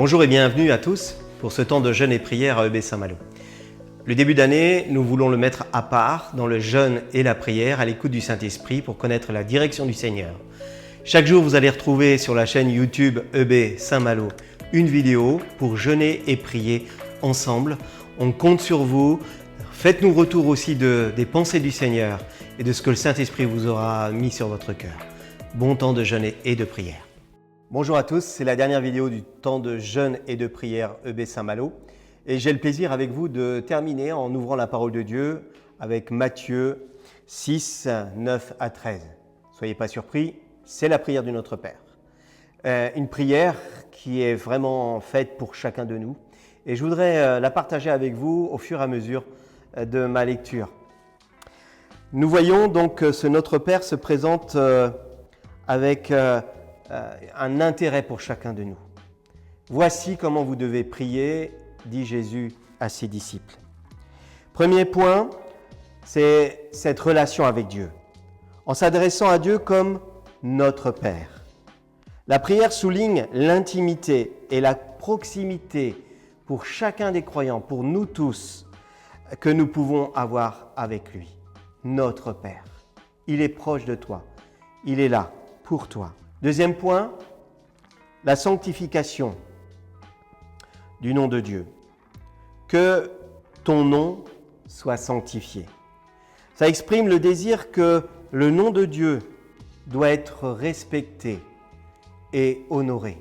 Bonjour et bienvenue à tous pour ce temps de jeûne et prière à EB Saint-Malo. Le début d'année, nous voulons le mettre à part dans le jeûne et la prière à l'écoute du Saint-Esprit pour connaître la direction du Seigneur. Chaque jour, vous allez retrouver sur la chaîne YouTube EB Saint-Malo une vidéo pour jeûner et prier ensemble. On compte sur vous. Faites-nous retour aussi des pensées du Seigneur et de ce que le Saint-Esprit vous aura mis sur votre cœur. Bon temps de jeûne et de prière. Bonjour à tous, c'est la dernière vidéo du temps de jeûne et de prière EB Saint-Malo. Et j'ai le plaisir avec vous de terminer en ouvrant la parole de Dieu avec Matthieu 6, 9 à 13. Soyez pas surpris, c'est la prière du Notre Père. Une prière qui est vraiment faite pour chacun de nous. Et je voudrais la partager avec vous au fur et à mesure de ma lecture. Nous voyons donc que ce Notre Père se présente avec un intérêt pour chacun de nous. Voici comment vous devez prier, dit Jésus à ses disciples. Premier point, c'est cette relation avec Dieu, en s'adressant à Dieu comme notre Père. La prière souligne l'intimité et la proximité pour chacun des croyants, pour nous tous, que nous pouvons avoir avec lui. Notre Père. Il est proche de toi. Il est là pour toi. Deuxième point, la sanctification du nom de Dieu. Que ton nom soit sanctifié. Ça exprime le désir que le nom de Dieu doit être respecté et honoré.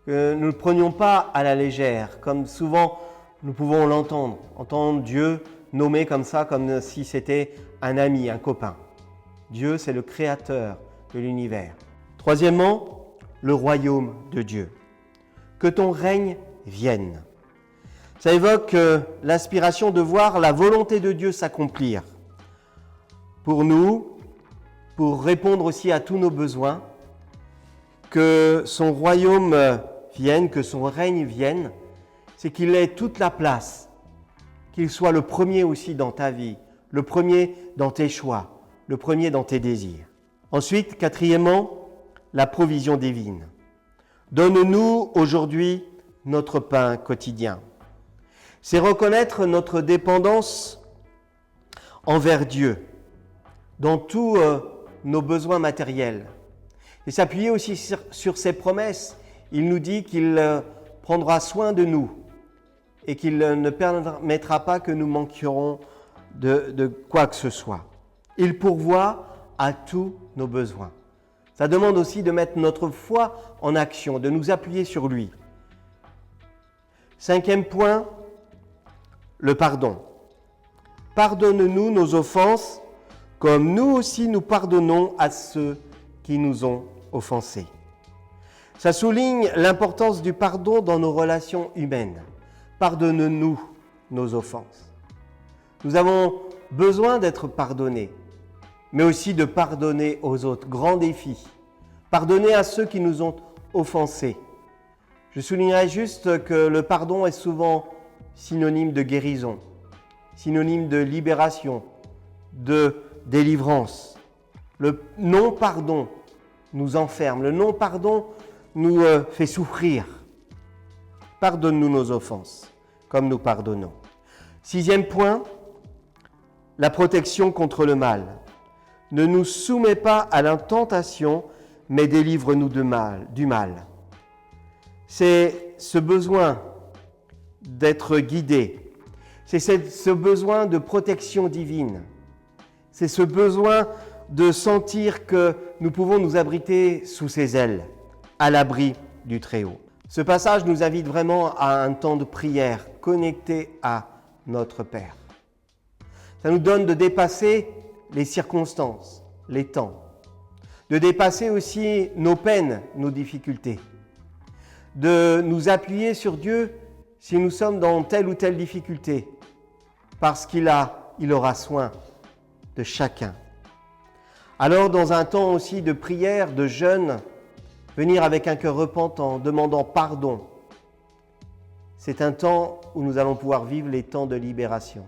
Que nous ne le prenions pas à la légère, comme souvent nous pouvons l'entendre. Entendre Dieu nommé comme ça, comme si c'était un ami, un copain. Dieu, c'est le créateur de l'univers. Troisièmement, le royaume de Dieu. Que ton règne vienne. Ça évoque l'aspiration de voir la volonté de Dieu s'accomplir pour nous, pour répondre aussi à tous nos besoins, que son royaume vienne, que son règne vienne, c'est qu'il ait toute la place, qu'il soit le premier aussi dans ta vie, le premier dans tes choix, le premier dans tes désirs. Ensuite, quatrièmement, la provision divine. Donne-nous aujourd'hui notre pain quotidien. C'est reconnaître notre dépendance envers Dieu dans tous nos besoins matériels. Et s'appuyer aussi sur ses promesses. Il nous dit qu'il prendra soin de nous et qu'il ne permettra pas que nous manquerons de quoi que ce soit. Il pourvoit à tous nos besoins. Ça demande aussi de mettre notre foi en action, de nous appuyer sur lui. Cinquième point, le pardon. Pardonne-nous nos offenses, comme nous aussi nous pardonnons à ceux qui nous ont offensés. Ça souligne l'importance du pardon dans nos relations humaines. Pardonne-nous nos offenses. Nous avons besoin d'être pardonnés, mais aussi de pardonner aux autres. Grand défi. Pardonner à ceux qui nous ont offensés. Je soulignerai juste que le pardon est souvent synonyme de guérison, synonyme de libération, de délivrance. Le non-pardon nous enferme, le non-pardon nous fait souffrir. Pardonne-nous nos offenses, comme nous pardonnons. Sixième point, la protection contre le mal. Ne nous soumets pas à la tentation, mais délivre-nous du mal. C'est ce besoin d'être guidé. C'est ce besoin de protection divine. C'est ce besoin de sentir que nous pouvons nous abriter sous ses ailes, à l'abri du Très-Haut. Ce passage nous invite vraiment à un temps de prière connecté à notre Père. Ça nous donne de dépasser les circonstances, les temps, de dépasser aussi nos peines, nos difficultés, de nous appuyer sur Dieu si nous sommes dans telle ou telle difficulté, parce qu'il aura soin de chacun. Alors, dans un temps aussi de prière, de jeûne, venir avec un cœur repentant, demandant pardon, c'est un temps où nous allons pouvoir vivre les temps de libération.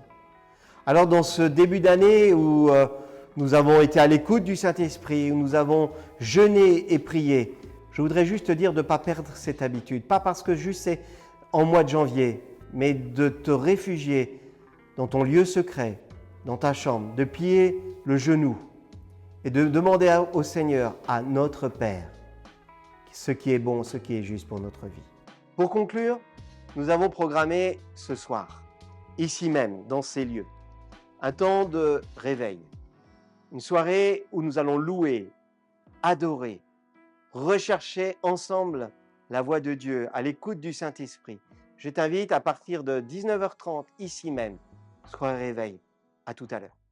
Alors, dans ce début d'année où nous avons été à l'écoute du Saint-Esprit, où nous avons jeûné et prié, Je voudrais juste te dire de ne pas perdre cette habitude, pas parce que juste c'est en mois de janvier, mais de te réfugier dans ton lieu secret, dans ta chambre, de plier le genou et de demander au Seigneur, à notre Père, ce qui est bon, ce qui est juste pour notre vie. Pour conclure, nous avons programmé ce soir, ici même, dans ces lieux, un temps de réveil, une soirée où nous allons louer, adorer, rechercher ensemble la voix de Dieu à l'écoute du Saint-Esprit. Je t'invite à partir de 19h30 ici même, soirée réveil. À tout à l'heure.